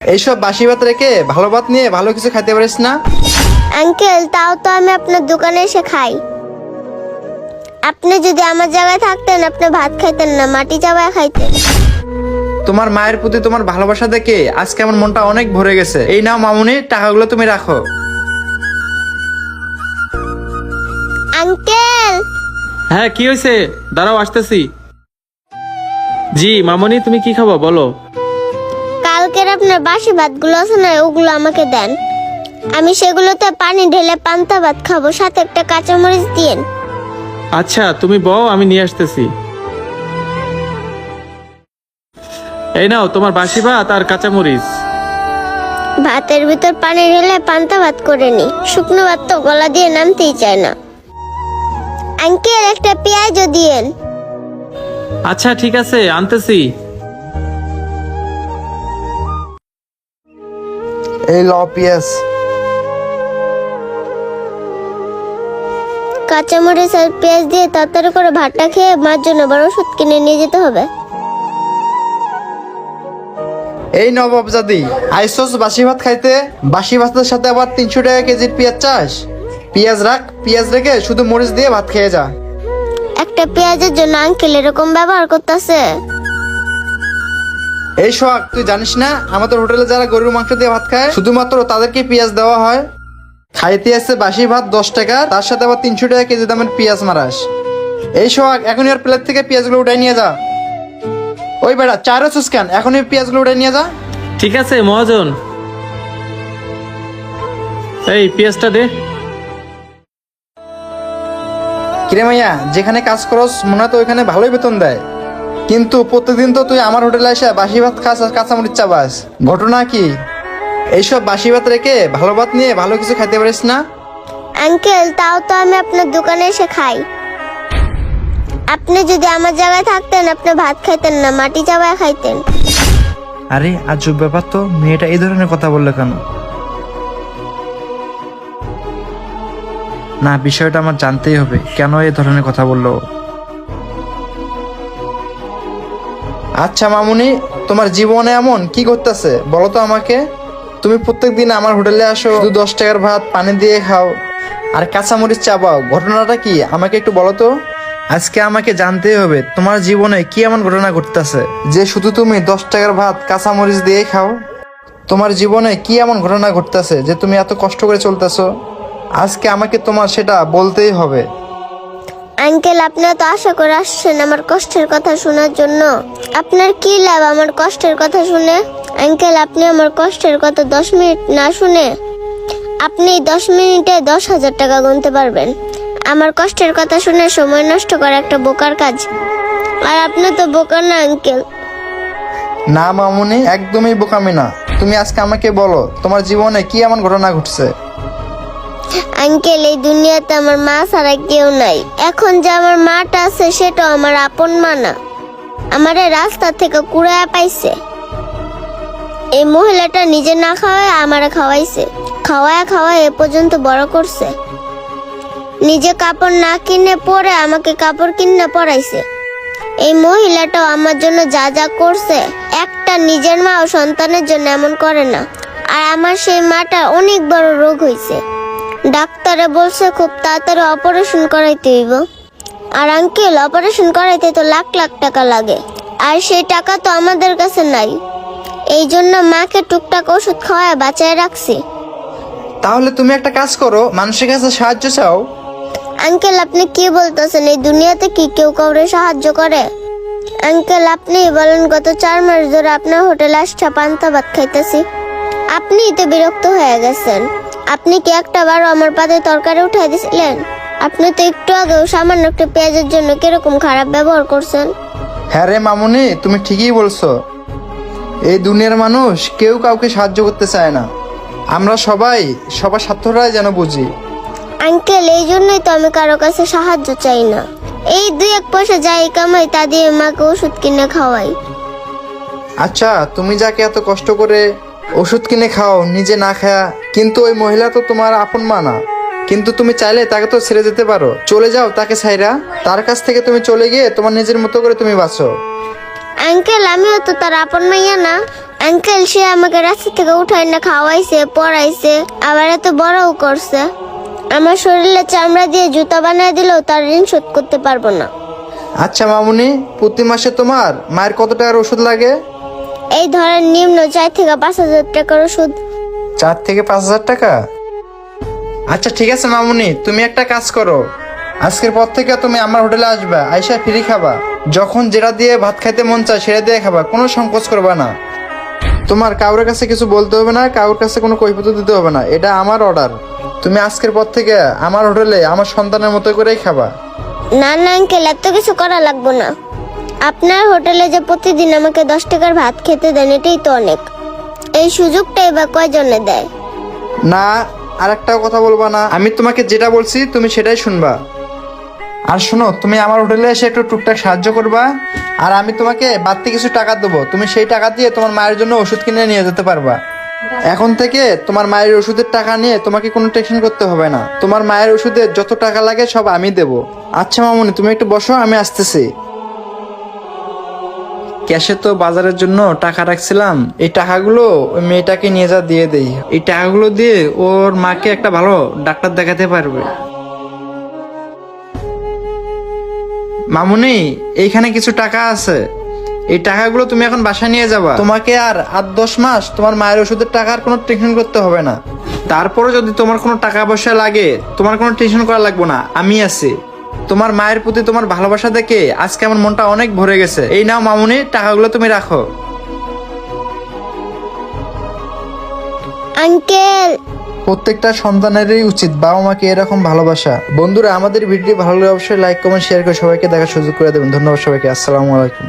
এইসব বাসি ভাত রেখে ভালো ভাত নিয়ে ভালো কিছু খাইতে পারিস না? আঙ্কেল, তাও তো আমি আপনার দোকানে এসে খাই। আপনি যদি আমার জায়গায় থাকতেন, আপনি ভাত খাইতেন না, মাটি চাবায় খাইতেন। তোমার মায়ের প্রতি তোমার ভালোবাসা দেখে আজকে আমার মনটা অনেক ভরে গেছে। এই নাও মামুনি, টাকাগুলো তুমি রাখো। আঙ্কেল, হ্যাঁ, কি হয়েছে? দাঁড়াও, আসতেছি। জি মামনি, তুমি কি খাবো বলো? কালকের আপনার বাসি ভাতগুলো আছে না, ওগুলো আমাকে দেন। আমি সেগুলোতে পানি ঢেলে পান্তা ভাত খাবো, সাথে একটা কাঁচামরিচ দিয়েন। আচ্ছা তুমি বও, আমি নিয়ে আসতেছি। এই নাও তোমার বাসি ভাত আর কাঁচামরিচ। ভাতের ভিতর পানি ঢেলে পান্তা ভাত করে নি, শুকনো ভাত তো গলা দিয়ে নামতেই চায় না। আঙ্কেল, একটা পেঁয়াজও দিয়েন। আচ্ছা ঠিক আছে, আনতেছি। এই ল পিয়াস। কাঁচামরিচ আর পেঁয়াজ দিয়ে তাড়াতাড়ি করে ভাতটা খেয়ে মার জন্য বড় ওষুধ কিনে নিয়ে যেতে হবে। এই নবাবজাদি, আইসোস বাসি ভাত খাইতে? বাসি ভাতের সাথে আবার 300 টাকা কেজির পেঁয়াজ চাস? পেঁয়াজ রাখ, পেঁয়াজ রেখে শুধু মরিচ দিয়ে ভাত খেয়ে যা। একটা পেঁয়াজের জন্য আঙ্কেল এরকম ব্যবহার করতেছে? এই সোহাগ, তুই জানিস না আমাদের হোটেলে যারা গরুর মাংস দিয়ে ভাত খায় শুধুমাত্র তাদেরকে পেঁয়াজ দেওয়া হয়? খাইতে আসছে বাসি ভাত 10 টাকা, তার সাথে আবার 300 টাকা কেজি দামের পেঁয়াজ মারাস। এই সোহাগ, এখনই ওর প্লেট থেকে পেঁয়াজগুলো উঠাই নিয়ে যা। ওই বেটা, চারও কেন? এখনই পেঁয়াজগুলো উঠাই নিয়ে যা। ঠিক আছে মহাজন, এই পেঁয়াজটা দে। কিরে মাইয়া, যেখানে কাজ করস মনে হয় তো ওইখানে ভালোই বেতন দেয়, কিন্তু প্রত্যেকদিন তো তুই আমার হোটেলে এসে বাসি ভাত খাস আর কাঁচামরিচ চাবাস। ঘটনা কি? এইসব বাসি ভাত রেখে ভালো ভাত নিয়ে ভালো কিছু খাইতে পারিস না? আঙ্কেল, তাও তো আমি আপনার দোকানে এসে খাই। আপনি যদি আমার জায়গায় থাকতেন, আপনি ভাত খাইতেন না, মাটি চাবায় খাইতেন। আরে আজব ব্যাপার তো, মেয়েটা এই ধরনের কথা বললো কেন? না, বিষয়টা আমার জানতেই হবে, কেন এই ধরনের কথা বললো। আচ্ছা মামুনি, তোমার জীবনে এমন কি করতেছে বলো তো আমাকে? তুমি প্রত্যেকদিন আমার হোটেলে আসো, শুধু 10 টাকার ভাত পানি দিয়ে খাও আর কাঁচামরিচ চাবাও। ঘটনাটা কি আমাকে একটু বলো তো। আজকে আমাকে জানতেই হবে তোমার জীবনে কি এমন ঘটনা ঘটতেছে যে শুধু তুমি 10 টাকার ভাত কাঁচামরিচ দিয়ে খাও। তোমার জীবনে কি এমন ঘটনা ঘটতেছে যে তুমি এত কষ্ট করে চলতেছো? আজকে আমাকে তোমার সেটা বলতেই হবে। আঙ্কেল, আপনি তো আশা করে আসছেন আমার কষ্টের কথা শোনার জন্য। আপনার কি লাভ আমার কষ্টের কথা শুনে? আঙ্কেল, আপনি আমার কষ্টের কথা 10 মিনিট না শুনে আপনি 10 মিনিটে 10,000 টাকা গুনতে পারবেন। আমার কষ্টের কথা শুনে সময় নষ্ট করা একটা বোকার কাজ। আর আপনি তো বোকা না আঙ্কেল। না মামুনি, একদমই বোকামি না। তুমি আজকে আমাকে বলো তোমার জীবনে কি এমন ঘটনা ঘটছে। আঙ্কেল, এই দুনিয়াতে আমার মা ছাড়া কেউ নাই। এখন যে আমার মাটা আছে সেটা আমার আপন মা না, আমারে রাস্তা থেকে কুড়ায় পাইছে। এই মহিলাটা নিজে না খাওয়ায় আমারে খাওয়াইছে, খাওয়ায় খাওয়ায় এ পর্যন্ত বড় করছে। নিজে কাপড় না কিনে পরে আমাকে কাপড় কিনে পরাইছে। এই মহিলাটাও আমার জন্য যা যা করছে, একটা নিজের মা ও সন্তানের জন্য এমন করে না। আর আমার সেই মাটা অনেক বড় রোগ হয়েছে, ডাক্তারে বলছে খুব তাড়াতাড়ি অপারেশন করাইতে হইব। আর আঙ্কেল, অপারেশন করাইতে তো লাখ লাখ টাকা লাগে, আর সেই টাকা তো আমাদের কাছে নাই। এই জন্য মাকে টুকটাক ওষুধ খাওয়ায় বাঁচায় রাখছি। তাহলে তুমি একটা কাজ করো, মানুষের কাছে সাহায্য চাও। আঙ্কেল, আপনি কি বলতেছেন? এই দুনিয়াতে কি কেউ কাউরে সাহায্য করে? আঙ্কেল, আপনি বলেন, গত 4 মাস ধরে আপনার হোটেলে আসছে পান্তা ভাত খাইতেছি। আপনিই তো বিরক্ত হয়ে গেছেন। আপনি কি একটা বারও আমার পাতে তরকারি উঠাই দিছিলেন? আপনি তো একটু আগেও সামান্য একটা পেঁয়াজের জন্য কিরকম খারাপ ব্যবহার করছেন। হ্যাঁ রে মামুনি, তুমি ঠিকই বলছো। এই দুনিয়ার মানুষ কেউ কাউকে সাহায্য করতে চায় না। আমরা সবাই সবার স্বার্থটাই যেন বুঝি। আঙ্কেল, এই জন্যই তো আমি কারো কাছে সাহায্য চাই না। এই 2-1 পয়সা যাই কামাই তা দিয়ে মাকে ওষুধ কিনে খাওয়াই। আচ্ছা, তুমি যাকে এত কষ্ট করে ওষুধ কিনে খাও নিজে না খায়া, কিন্তু ওই মহিলা তো তোমার আপন মা না। কিন্তু তুমি চাইলে তাকে তো ছেড়ে যেতে পারো, চলে যাও তাকে ছাইরা। তার কাছ থেকে তুমি চলে গিয়ে তোমার নিজের মতো করে তুমি বাঁচো। আঙ্কেল, আমিও তো তার আপন মাইয়া না। আঙ্কেল সে আমাকে রাস্তা থেকে উঠাই না খাওয়াইছে, পড়াইছে, আবার এত বড়ও করছে। আমার শরীরে চামড়া দিয়ে জুতা বানিয়ে দিলেও তার ঋণ শোধ করতে পারবো না। আচ্ছা মামুনি, প্রতি মাসে তোমার মায়ের কত টাকার ওষুধ লাগে? এই ধরেন নিম্ন 4 থেকে 5,000 টাকার ওষুধ। 4 থেকে 5,000 টাকা? আচ্ছা ঠিক আছে মামুনি, তুমি একটা কাজ করো, আজকের পর থেকে তুমি আমার হোটেলে আসবা, আইসা ফ্রি খাবা। যখন যেটা দিয়ে ভাত খাইতে মন চায় সেটা দিয়ে খাবা, কোনো সংকোচ করবা না। তোমার কারোর কাছে কিছু বলতে হবে না, কারোর কাছে কোনো কৈফিয়ত দিতে হবে না, এটা আমার অর্ডার। তুমি আজকের পর থেকে আমার হোটেলে আমার সন্তানের মতো করেই খাবা। না না আঙ্কেল, এত কিছু করা লাগবে না। আপনার হোটেলে যে প্রতিদিন আমাকে 10 টাকার ভাত খেতে দেন, এটাই তো অনেক। এই সুযোগটাই বা কয়জনে দেয়? না, আর একটাও কথা বলবা না। আমি তোমাকে যেটা বলছি তুমি সেটাই শুনবা। আর শোনো, তুমি আমার হোটেলে এসে একটু টুকটাক সাহায্য করবা, আর আমি তোমাকে বাড়তি কিছু টাকা দেবো, তুমি সেই টাকা দিয়ে তোমার মায়ের জন্য ওষুধ কিনে নিয়ে যেতে পারবা। এখন থেকে তোমার মায়ের ওষুধের টাকা নিয়ে তোমাকে কোনো টেনশন করতে হবে না। তোমার মায়ের ওষুধে যত টাকা লাগে সব আমি দেবো। আচ্ছা মামুনি, তুমি একটু বসো, আমি আসতেছি। ক্যাশে তো বাজারের জন্য টাকা রাখছিলাম, এই টাকাগুলো ওই মেয়েটাকে নিয়ে যা দিয়ে দেই। এই টাকাগুলো দিয়ে ওর মাকে একটা ভালো ডাক্তার দেখাতে পারবে। মামুনি, এইখানে কিছু টাকা আছে, এই টাকাগুলো তুমি এখন বাসায় নিয়ে যাবা। তোমাকে আর 8-10 মাস তোমার মায়ের ওষুধের টাকার কোনো টেনশন করতে হবে না। তারপরে যদি তোমার কোনো টাকা পয়সা লাগে, তোমার কোনো টেনশন করা লাগবে না, আমি আছি। তোমার মায়ের প্রতি তোমার ভালোবাসা দেখে আজকে আমার মনটা অনেক ভরে গেছে। এই নাও মামুনি, টাকাগুলো তুমি রাখো। আঙ্কেল, প্রত্যেকটা সন্তানেরই উচিত বাবা মাকে এরকম ভালোবাসা। বন্ধুরা, আমাদের ভিডিও ভালো লাগলে অবশ্যই লাইক কমেন্ট শেয়ার করে সবাইকে দেখার সুযোগ করে দেবেন। ধন্যবাদ সবাইকে। আসসালামু আলাইকুম।